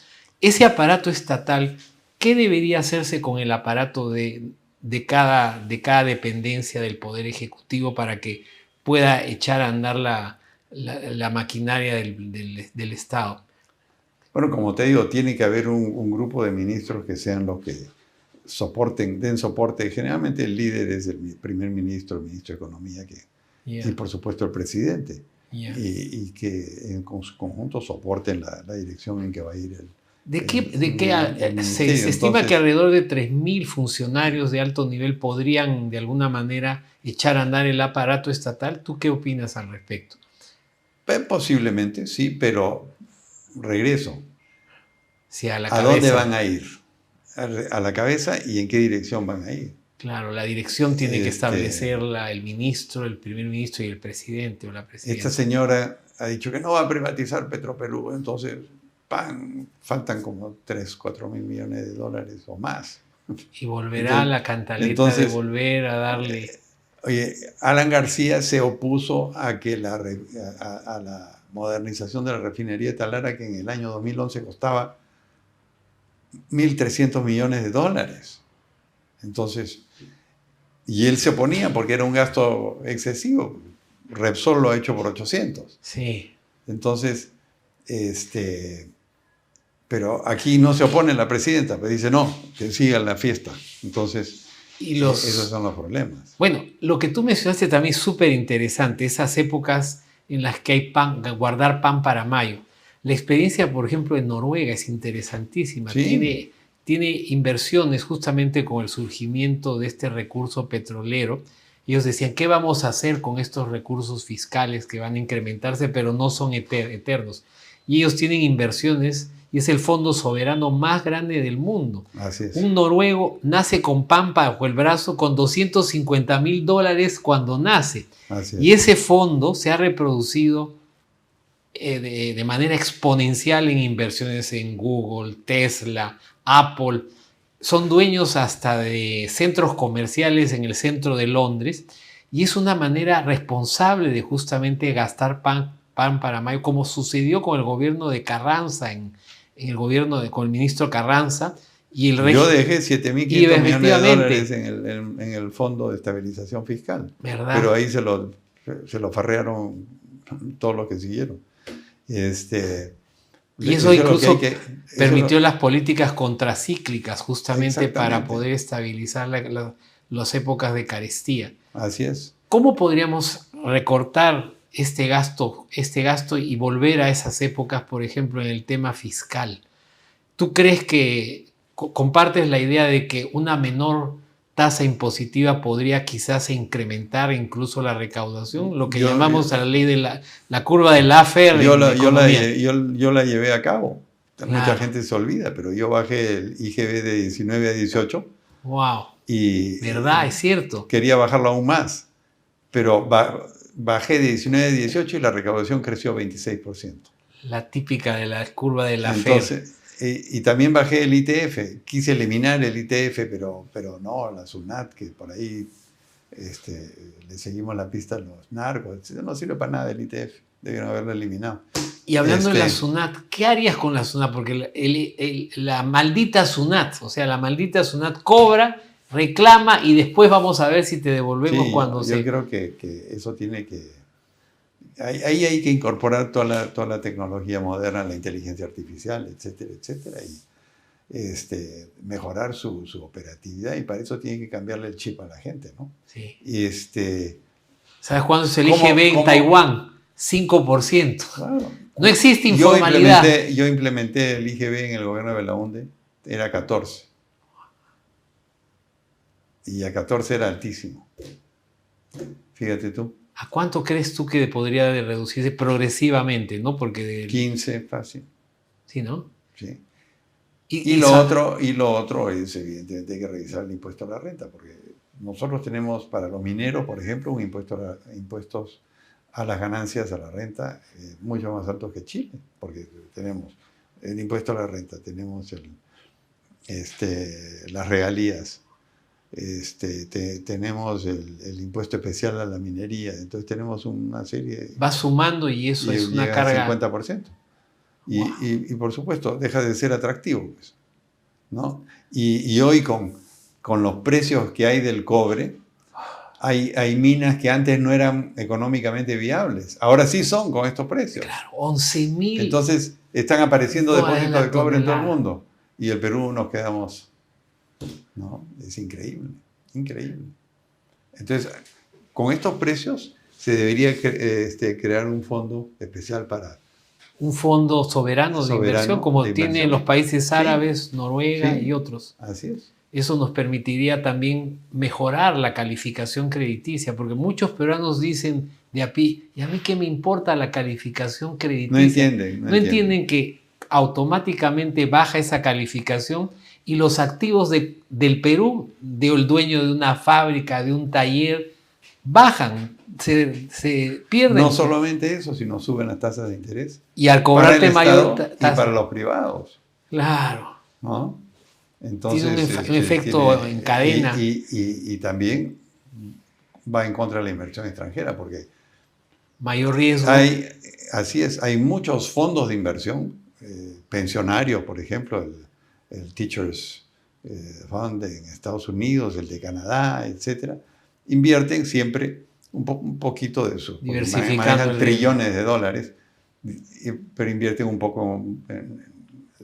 Ese aparato estatal, ¿qué debería hacerse con el aparato de cada dependencia del Poder Ejecutivo para que pueda echar a andar la maquinaria del Estado? Bueno, como te digo, tiene que haber un grupo de ministros que sean los que den soporte. Generalmente el líder es el primer ministro, el ministro de Economía, y por supuesto el presidente. Y que en conjunto soporten la dirección en que va a ir se estima que alrededor de 3.000 funcionarios de alto nivel podrían de alguna manera echar a andar el aparato estatal. ¿Tú qué opinas al respecto? Posiblemente, sí, pero regreso. Sí, a dónde van a ir? A la cabeza, y en qué dirección van a ir. Claro, la dirección tiene que establecerla el ministro, el primer ministro y el presidente o la presidenta. Esta señora ha dicho que no va a privatizar Petroperú, entonces faltan como 3-4 mil millones de dólares o más. Y volverá la cantaleta de volver a darle... Oye, Alan García se opuso a que a la modernización de la refinería de Talara, que en el año 2011 costaba 1.300 millones de dólares. Entonces, y él se oponía porque era un gasto excesivo. Repsol lo ha hecho por 800. Sí. Entonces, pero aquí no se opone la presidenta, pero dice no, que siga la fiesta. Entonces, esos son los problemas. Bueno, lo que tú mencionaste también es súper interesante, esas épocas en las que hay guardar pan para mayo. La experiencia, por ejemplo, en Noruega es interesantísima. Sí. Tiene inversiones justamente con el surgimiento de este recurso petrolero. Ellos decían, ¿qué vamos a hacer con estos recursos fiscales que van a incrementarse, pero no son eternos? Y ellos tienen inversiones y es el fondo soberano más grande del mundo. Así es. Un noruego nace con pan bajo el brazo con $250,000 cuando nace. Así es. Y ese fondo se ha reproducido de manera exponencial en inversiones en Google, Tesla, Apple. Son dueños hasta de centros comerciales en el centro de Londres y es una manera responsable de justamente gastar pan para mayo, como sucedió con el gobierno de Carranza, con el ministro Carranza. Y yo dejé 7.500 millones de dólares en el Fondo de Estabilización Fiscal. ¿Verdad? Pero ahí se lo farrearon todos los que siguieron. Y eso incluso permitió las políticas contracíclicas justamente para poder estabilizar las épocas de carestía. Así es. ¿Cómo podríamos recortar este gasto y volver a esas épocas, por ejemplo, en el tema fiscal? ¿Tú crees que compartes la idea de que una menor tasa impositiva podría quizás incrementar incluso la recaudación? Lo que llamamos a la ley de la curva de Laffer. Yo la llevé a cabo. Claro. Mucha gente se olvida, pero yo bajé el IGB de 19 a 18. ¡Wow! Y ¿verdad? Es cierto. Quería bajarlo aún más, pero bajé de 19 a 18 y la recaudación creció 26%. La típica de la curva de Laffer. Entonces, y también bajé el ITF. Quise eliminar el ITF, pero no, la SUNAT, que por ahí le seguimos la pista a los narcos. No sirve para nada el ITF. Debieron haberlo eliminado. Y hablando de la SUNAT, ¿qué harías con la SUNAT? Porque la maldita SUNAT, o sea, la maldita SUNAT cobra, reclama y después vamos a ver si te devolvemos cuando yo creo que eso tiene que... Ahí hay que incorporar toda la tecnología moderna, la inteligencia artificial, etcétera, etcétera, y mejorar su operatividad, y para eso tiene que cambiarle el chip a la gente, ¿no? Sí. Y ¿sabes cuándo es el IGB en Taiwán? 5%. Claro. No existe informalidad. Yo implementé el IGB en el gobierno de Belaúnde, era 14. Y a 14 era altísimo. Fíjate tú. ¿A cuánto crees tú que podría reducirse progresivamente, no? 15, fácil. Sí, ¿no? Sí. Y lo otro es, evidentemente, hay que revisar el impuesto a la renta, porque nosotros tenemos para los mineros, por ejemplo, un impuestos a las ganancias, a la renta, mucho más altos que Chile, porque tenemos el impuesto a la renta, tenemos las regalías, tenemos el impuesto especial a la minería, entonces tenemos una serie... Va sumando y eso es una carga... 50%. Wow. Y por supuesto, deja de ser atractivo, pues, ¿no? Y hoy con los precios que hay del cobre, hay minas que antes no eran económicamente viables. Ahora sí son con estos precios. Claro, 11.000. Entonces están apareciendo depósitos de cobre en todo el mundo. Y el Perú nos quedamos ¿no? Es increíble, increíble. Entonces, con estos precios se debería crear un fondo especial para... Un fondo soberano de inversión, como tienen los países árabes, sí, Noruega sí, y otros. así es. Eso nos permitiría también mejorar la calificación crediticia, porque muchos peruanos dicen de a pie, ¿y a mí qué me importa la calificación crediticia? No entienden que automáticamente baja esa calificación y los activos del Perú, del dueño de una fábrica, de un taller, bajan, se pierden. No solamente eso, sino suben las tasas de interés. Y al cobrarte mayor tasa. Y para los privados. Claro. ¿No? Entonces, tiene un efecto en cadena. Y también va en contra de la inversión extranjera, porque mayor riesgo. Así es, hay muchos fondos de inversión, pensionarios, por ejemplo, el Teachers Fund en Estados Unidos, el de Canadá, etcétera, invierten siempre un poquito de eso, manejan trillones de dólares, pero invierten un poco en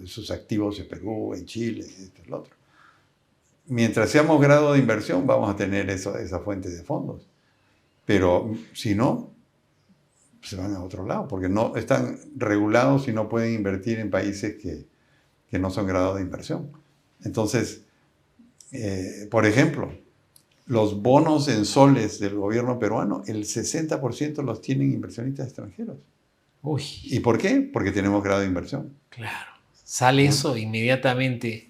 sus activos en Perú, en Chile, esto y lo otro. Mientras seamos grado de inversión, vamos a tener esa fuente de fondos. Pero si no, se van a otro lado, porque no están regulados y no pueden invertir en países que no son grado de inversión. Entonces, por ejemplo, los bonos en soles del gobierno peruano, el 60% los tienen inversionistas extranjeros. Uy. ¿Y por qué? Porque tenemos grado de inversión. Claro. Sale eso inmediatamente.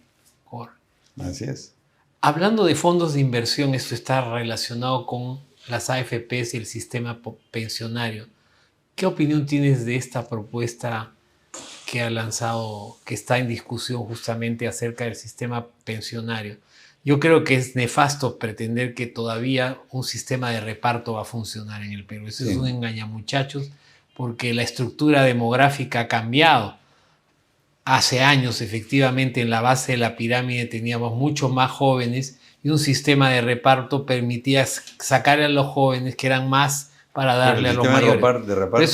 Así es. Hablando de fondos de inversión, esto está relacionado con las AFPs y el sistema pensionario. ¿Qué opinión tienes de esta propuesta que ha lanzado, que está en discusión justamente acerca del sistema pensionario? Yo creo que es nefasto pretender que todavía un sistema de reparto va a funcionar en el Perú. Eso es un engañamuchachos, porque la estructura demográfica ha cambiado. Hace años, efectivamente, en la base de la pirámide teníamos muchos más jóvenes y un sistema de reparto permitía sacar a los jóvenes que eran más para darle a los mayores. El sistema de reparto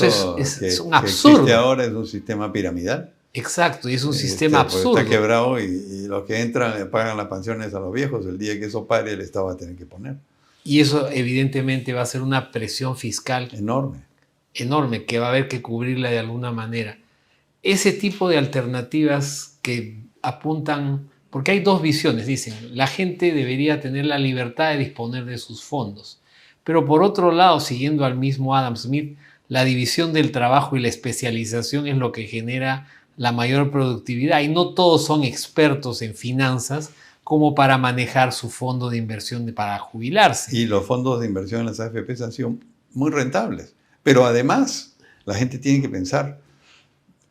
es un absurdo. Que existe ahora es un sistema piramidal. Exacto, y es un sistema absurdo. Está quebrado y los que entran le pagan las pensiones a los viejos. El día que eso pare, el Estado va a tener que poner. Y eso evidentemente va a ser una presión fiscal enorme que va a haber que cubrirla de alguna manera. Ese tipo de alternativas que apuntan, porque hay dos visiones, dicen, la gente debería tener la libertad de disponer de sus fondos. Pero por otro lado, siguiendo al mismo Adam Smith, la división del trabajo y la especialización es lo que genera la mayor productividad y no todos son expertos en finanzas como para manejar su fondo de inversión para jubilarse. Y los fondos de inversión en las AFPs han sido muy rentables. Pero además, la gente tiene que pensar,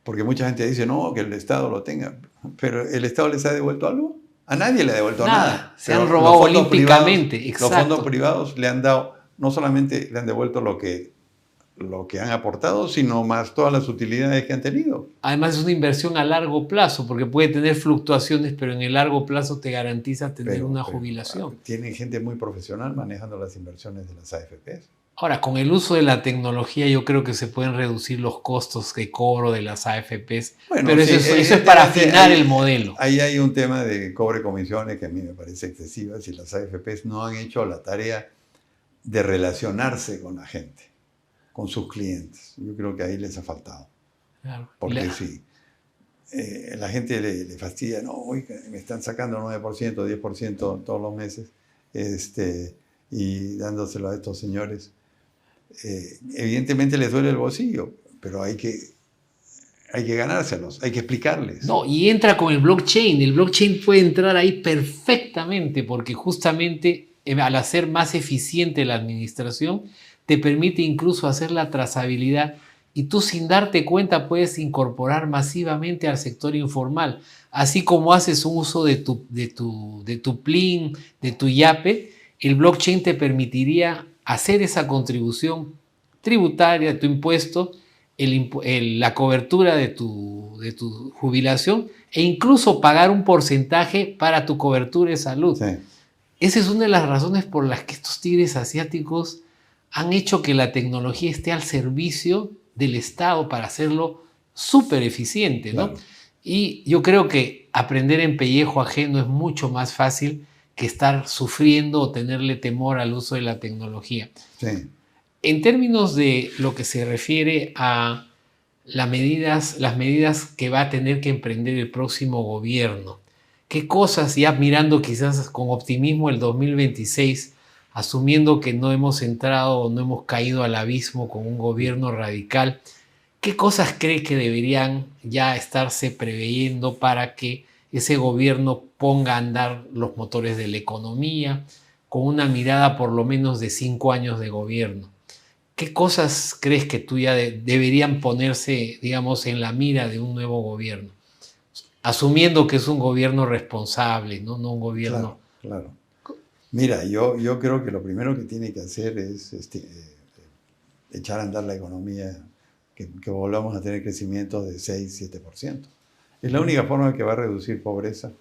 porque mucha gente dice, no, que el Estado lo tenga, pero ¿el Estado les ha devuelto algo? A nadie le ha devuelto nada. Se han robado olímpicamente. Los fondos privados le han dado, no solamente le han devuelto lo que han aportado, sino más todas las utilidades que han tenido. Además es una inversión a largo plazo, porque puede tener fluctuaciones, pero en el largo plazo te garantiza tener una jubilación. Tienen gente muy profesional manejando las inversiones de las AFPs. Ahora, con el uso de la tecnología yo creo que se pueden reducir los costos de cobro de las AFPs, bueno, pero sí, eso es para afinar el modelo. Ahí hay un tema de cobre comisiones que a mí me parece excesiva, si las AFPs no han hecho la tarea de relacionarse con la gente, con sus clientes. Yo creo que ahí les ha faltado. Claro. Porque sí, la gente le fastidia, no, oye, me están sacando 9%, 10% todos los meses y dándoselo a estos señores. Evidentemente les duele el bolsillo, pero hay que ganárselos, hay que explicarles. No, y entra con el blockchain. El blockchain puede entrar ahí perfectamente porque justamente al hacer más eficiente la administración te permite incluso hacer la trazabilidad y tú sin darte cuenta puedes incorporar masivamente al sector informal. Así como haces un uso de tu PLIN, de tu YAPE, el blockchain te permitiría hacer esa contribución tributaria, tu impuesto, la cobertura de tu jubilación e incluso pagar un porcentaje para tu cobertura de salud. Sí. Esa es una de las razones por las que estos tigres asiáticos han hecho que la tecnología esté al servicio del Estado para hacerlo súper eficiente, ¿no? Claro. Y yo creo que aprender en pellejo ajeno es mucho más fácil que estar sufriendo o tenerle temor al uso de la tecnología. Sí. En términos de lo que se refiere a las medidas que va a tener que emprender el próximo gobierno, ¿qué cosas, ya mirando quizás con optimismo el 2026, asumiendo que no hemos entrado o no hemos caído al abismo con un gobierno radical, qué cosas cree que deberían ya estarse preveyendo para que ese gobierno ponga a andar los motores de la economía con una mirada por lo menos de 5 años de gobierno? ¿Qué cosas crees que tú ya deberían ponerse, digamos, en la mira de un nuevo gobierno? Asumiendo que es un gobierno responsable, no, no un gobierno... Claro, claro. Mira, yo creo que lo primero que tiene que hacer es echar a andar la economía, que volvamos a tener crecimiento de 6-7%. Es la única forma que va a reducir pobreza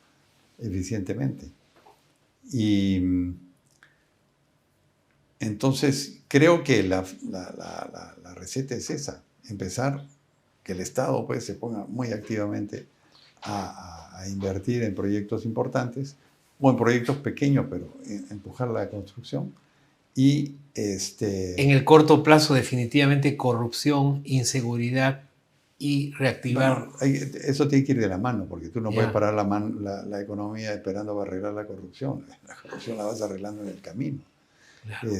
eficientemente. Y entonces creo que la receta es esa, empezar que el Estado pues, se ponga muy activamente a invertir en proyectos importantes o en proyectos pequeños, pero empujar la construcción. Y en el corto plazo, definitivamente corrupción, inseguridad y reactivar... No, eso tiene que ir de la mano, porque tú no puedes parar la economía esperando para arreglar la corrupción. La corrupción la vas arreglando en el camino. Claro.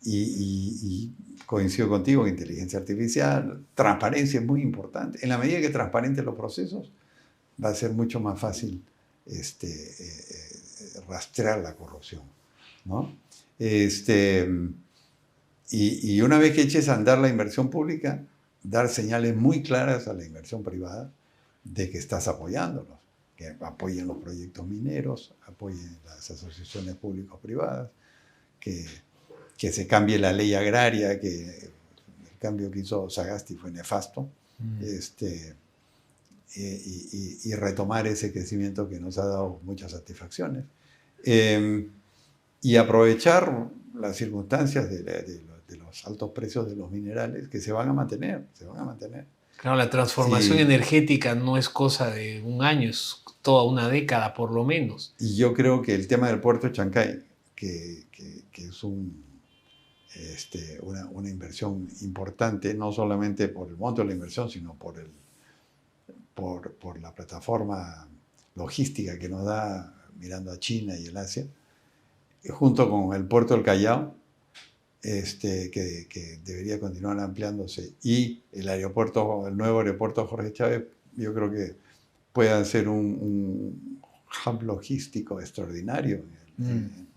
Y coincido contigo que inteligencia artificial, transparencia es muy importante. En la medida que transparenten los procesos, va a ser mucho más fácil rastrear la corrupción, ¿no? Y una vez que eches a andar la inversión pública, dar señales muy claras a la inversión privada de que estás apoyándolos, que apoyen los proyectos mineros, apoyen las asociaciones público-privadas, que se cambie la ley agraria, que el cambio que hizo Sagasti fue nefasto, y retomar ese crecimiento que nos ha dado muchas satisfacciones. Y aprovechar las circunstancias de los altos precios de los minerales que se van a mantener. Claro, la transformación energética no es cosa de un año, es toda una década por lo menos. Y yo creo que el tema del puerto de Chancay, que es una inversión importante, no solamente por el monto de la inversión, sino por la plataforma logística que nos da mirando a China y el Asia, junto con el puerto del Callao, que debería continuar ampliándose, y el nuevo aeropuerto Jorge Chávez, yo creo que puede ser un hub logístico extraordinario en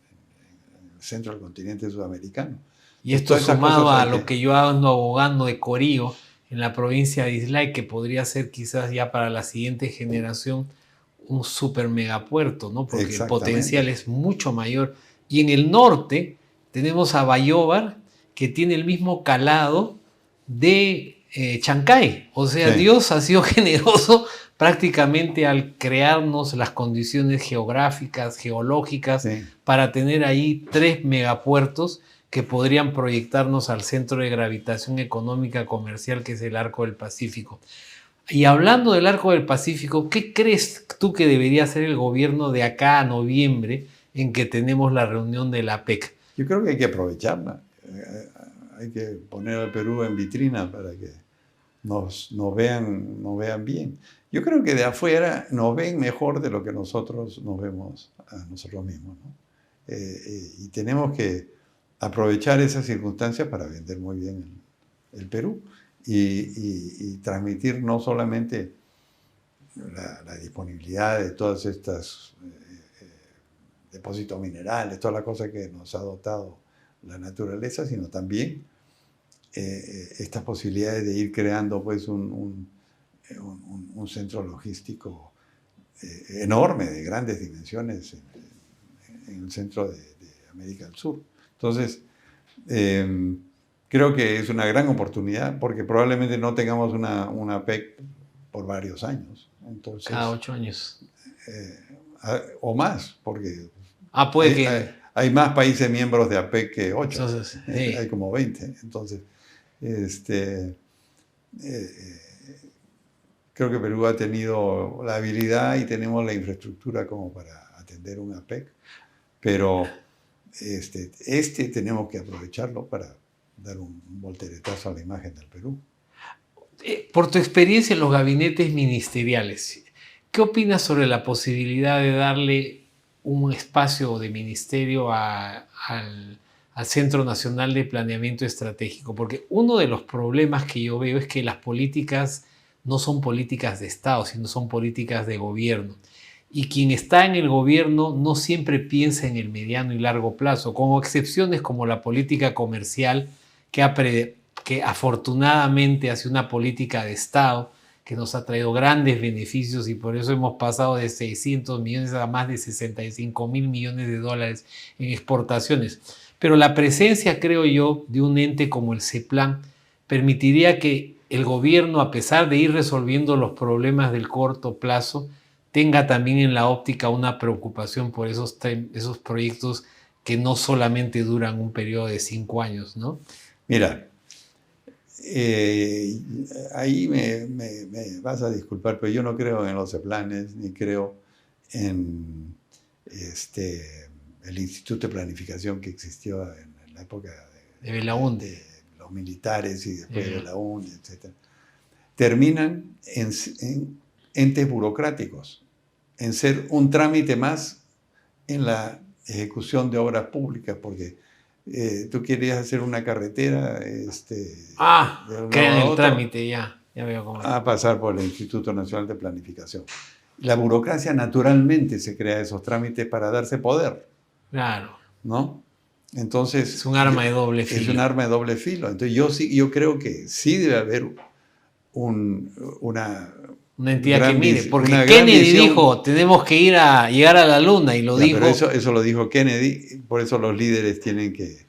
el centro del continente sudamericano. Y esto sumado a lo que yo ando abogando de Corío, en la provincia de Islay, que podría ser quizás ya para la siguiente generación un super megapuerto, ¿no? Porque el potencial es mucho mayor. Y en el norte tenemos a Bayóvar, que tiene el mismo calado de Chancay. O sea, sí. Dios ha sido generoso prácticamente al crearnos las condiciones geográficas, geológicas, sí, para tener ahí 3 megapuertos que podrían proyectarnos al centro de gravitación económica comercial que es el Arco del Pacífico. Y hablando del Arco del Pacífico, ¿qué crees tú que debería hacer el gobierno de acá a noviembre en que tenemos la reunión de la APEC? Yo creo que hay que aprovecharla. Hay que poner al Perú en vitrina para que nos vean bien. Yo creo que de afuera nos ven mejor de lo que nosotros nos vemos a nosotros mismos, ¿no? Y tenemos que aprovechar esas circunstancias para vender muy bien el Perú y transmitir no solamente la disponibilidad de todas estas depósitos minerales, todas las cosas que nos ha dotado la naturaleza, sino también estas posibilidades de ir creando pues un centro logístico enorme, de grandes dimensiones en el centro de América del Sur. Entonces, creo que es una gran oportunidad porque probablemente no tengamos una PEC por varios años. Entonces, cada 8 años. O más, porque hay más países miembros de APEC que 8. Entonces, sí. Hay como 20. Entonces, Creo que Perú ha tenido la habilidad y tenemos la infraestructura como para atender un APEC, pero tenemos que aprovecharlo para dar un volteretazo a la imagen del Perú. Por tu experiencia en los gabinetes ministeriales, ¿qué opinas sobre la posibilidad de darle un espacio de ministerio al Centro Nacional de Planeamiento Estratégico? Porque uno de los problemas que yo veo es que las políticas no son políticas de Estado, sino son políticas de gobierno. Y quien está en el gobierno no siempre piensa en el mediano y largo plazo, con excepciones como la política comercial, que afortunadamente hace una política de Estado que nos ha traído grandes beneficios y por eso hemos pasado de 600 millones a más de 65.000 millones de dólares en exportaciones. Pero la presencia, creo yo, de un ente como el CEPLAN permitiría que el gobierno, a pesar de ir resolviendo los problemas del corto plazo, tenga también en la óptica una preocupación por esos proyectos que no solamente duran un periodo de 5 años, ¿no? Mira, ahí me vas a disculpar, pero yo no creo en los CEPLANes, ni creo en el Instituto de Planificación que existió en la época de Belaúnde, de los militares y después de Belaúnde, etc. Terminan en entes burocráticos, en ser un trámite más en la ejecución de obras públicas, porque tú querías hacer una carretera. Crean el trámite, ya veo cómo. A pasar por el Instituto Nacional de Planificación. La burocracia naturalmente se crea esos trámites para darse poder. Claro. ¿No? Entonces. Es un arma de doble filo. Es un arma de doble filo. Entonces yo creo que sí debe haber una entidad que mire, porque Kennedy dijo, tenemos que llegar a la luna, y lo dijo. Pero eso lo dijo Kennedy, por eso los líderes tienen que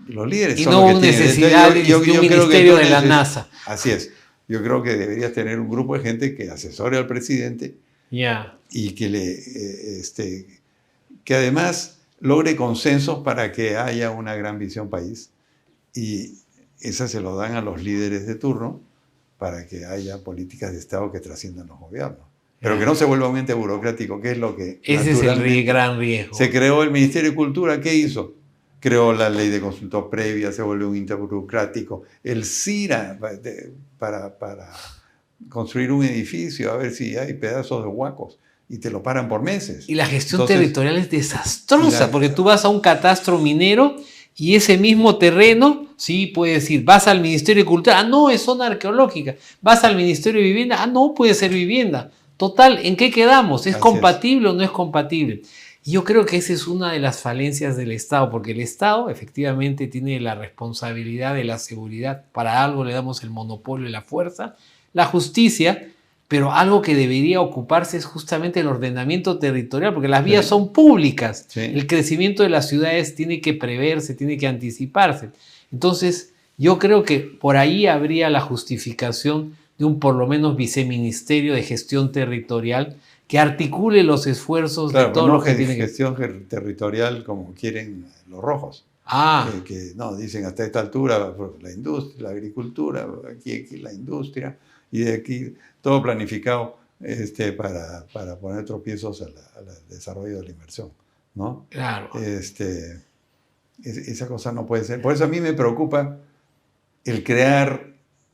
los líderes y son no los que hubo tienen. necesidad de un ministerio de la NASA. Así es. Yo creo que deberías tener un grupo de gente que asesore al presidente y que además logre consensos para que haya una gran visión país, y esa se lo dan a los líderes de turno para que haya políticas de Estado que trasciendan los gobiernos. Pero que no se vuelva un ente burocrático, que es lo que... Ese es el gran riesgo. Se creó el Ministerio de Cultura, ¿qué hizo? Creó la ley de consultor previa, se volvió un ente burocrático. El CIRA, para construir un edificio, a ver si hay pedazos de huacos, y te lo paran por meses. Y la gestión territorial es desastrosa, porque tú vas a un catastro minero y ese mismo terreno, sí, puedes ir, vas al Ministerio de Cultura, no, es zona arqueológica, vas al Ministerio de Vivienda, no, puede ser vivienda. Total, ¿en qué quedamos? ¿Es compatible o no es compatible? Y yo creo que esa es una de las falencias del Estado, porque el Estado efectivamente tiene la responsabilidad de la seguridad, para algo le damos el monopolio y la fuerza, la justicia, pero algo que debería ocuparse es justamente el ordenamiento territorial, porque las vías son públicas. El crecimiento de las ciudades tiene que preverse, tiene que anticiparse. Entonces, yo creo que por ahí habría la justificación de un por lo menos viceministerio de gestión territorial que articule los esfuerzos de todos los que tienen gestión territorial como quieren los rojos. Que no, dicen hasta esta altura la industria, la agricultura, aquí la industria, y de aquí todo planificado para poner tropiezos al desarrollo de la inversión, ¿no? Claro. Esa cosa no puede ser. Por eso a mí me preocupa el crear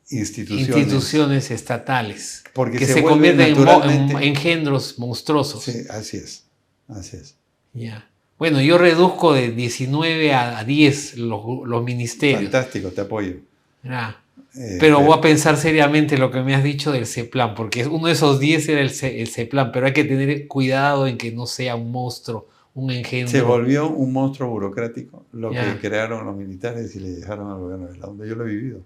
instituciones estatales, porque que se convierten en engendros monstruosos. Sí, así es. Ya. Bueno, yo reduzco de 19 a 10 los ministerios. Fantástico, te apoyo. Pero voy a pensar seriamente lo que me has dicho del CEPLAN, porque uno de esos 10 era el CEPLAN, pero hay que tener cuidado en que no sea un monstruo, un engendro. Se volvió un monstruo burocrático lo que crearon los militares y le dejaron al gobierno de donde yo lo he vivido.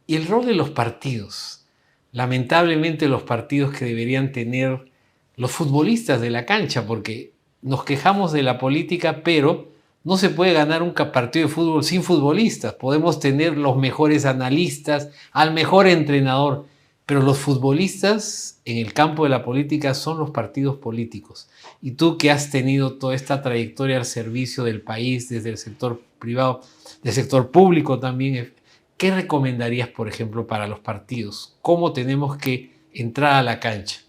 Y el rol de los partidos. Lamentablemente los partidos que deberían tener los futbolistas de la cancha, porque nos quejamos de la política, pero no se puede ganar un partido de fútbol sin futbolistas. Podemos tener los mejores analistas, al mejor entrenador, pero los futbolistas en el campo de la política son los partidos políticos. Y tú, que has tenido toda esta trayectoria al servicio del país desde el sector privado, del sector público también, ¿qué recomendarías, por ejemplo, para los partidos? ¿Cómo tenemos que entrar a la cancha?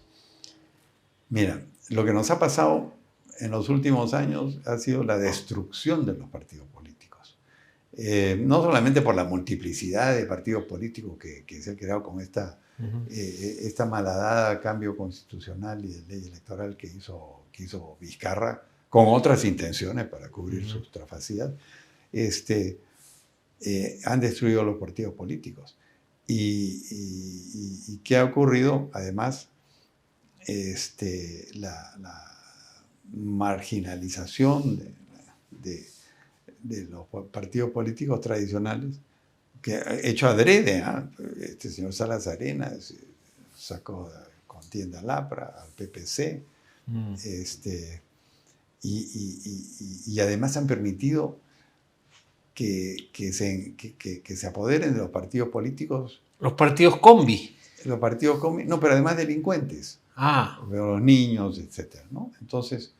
Mira, lo que nos ha pasado en los últimos años ha sido la destrucción de los partidos políticos. No solamente por la multiplicidad de partidos políticos que se ha creado con esta malhadada cambio constitucional y de ley electoral que hizo Vizcarra, con otras intenciones para cubrir sus trafacías, han destruido los partidos políticos. ¿Y qué ha ocurrido? Además, la marginalización de los partidos políticos tradicionales, que ha hecho adrede, este señor Salas Arenas sacó contienda al APRA, al PPC, y además han permitido que se apoderen de los partidos políticos. Los partidos combi. Los partidos combi, no, pero además delincuentes. Los niños, etc., ¿no? Entonces,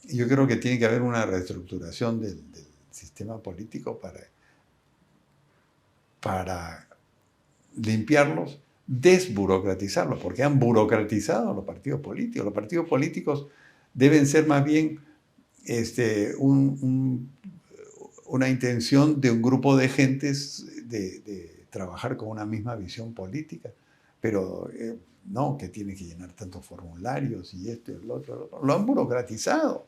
yo creo que tiene que haber una reestructuración del sistema político para limpiarlos, desburocratizarlos, porque han burocratizado los partidos políticos. Los partidos políticos deben ser más bien una intención de un grupo de gentes de trabajar con una misma visión política, pero no que tiene que llenar tantos formularios y esto y lo otro. Lo han burocratizado.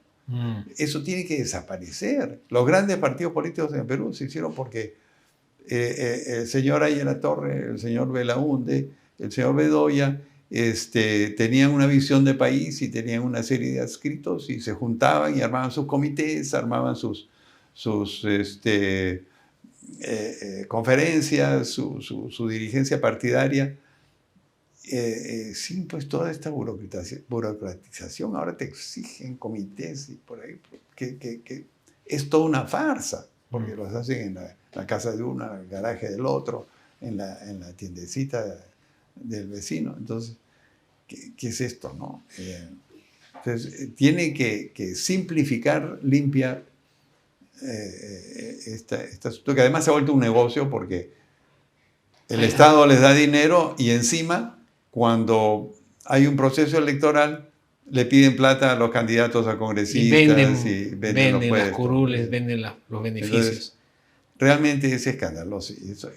Eso tiene que desaparecer. Los grandes partidos políticos en Perú se hicieron porque el señor Ayala Torre, el señor Belaúnde, el señor Bedoya tenían una visión de país y tenían una serie de adscritos y se juntaban y armaban sus comités, armaban sus conferencias, su dirigencia partidaria, sin pues toda esta burocratización. Ahora te exigen comités y por ahí, que es toda una farsa, porque los hacen en la casa de uno, en el garaje del otro, en la tiendecita del vecino. Entonces, ¿qué es esto, no? Entonces, tiene que simplificar, limpiar este asunto, que además se ha vuelto un negocio porque el Estado les da dinero y encima, cuando hay un proceso electoral, le piden plata a los candidatos a congresistas y venden las curules, venden los beneficios. Entonces, realmente es escandaloso y eso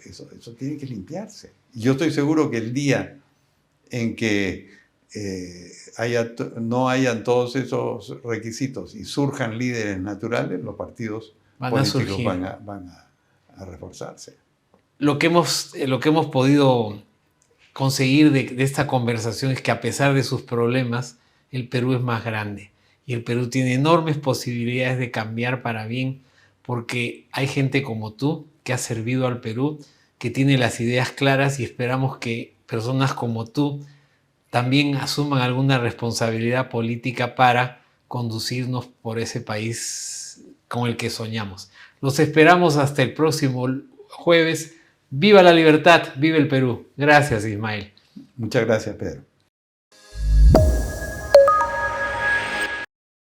tiene que limpiarse. Yo estoy seguro que el día en que no hayan todos esos requisitos y surjan líderes naturales, los partidos políticos van a reforzarse. Lo que hemos podido conseguir de esta conversación es que, a pesar de sus problemas, el Perú es más grande y el Perú tiene enormes posibilidades de cambiar para bien, porque hay gente como tú que ha servido al Perú, que tiene las ideas claras, y esperamos que personas como tú también asuman alguna responsabilidad política para conducirnos por ese país con el que soñamos. Los esperamos hasta el próximo jueves. ¡Viva la libertad! ¡Viva el Perú! Gracias, Ismael. Muchas gracias, Pedro.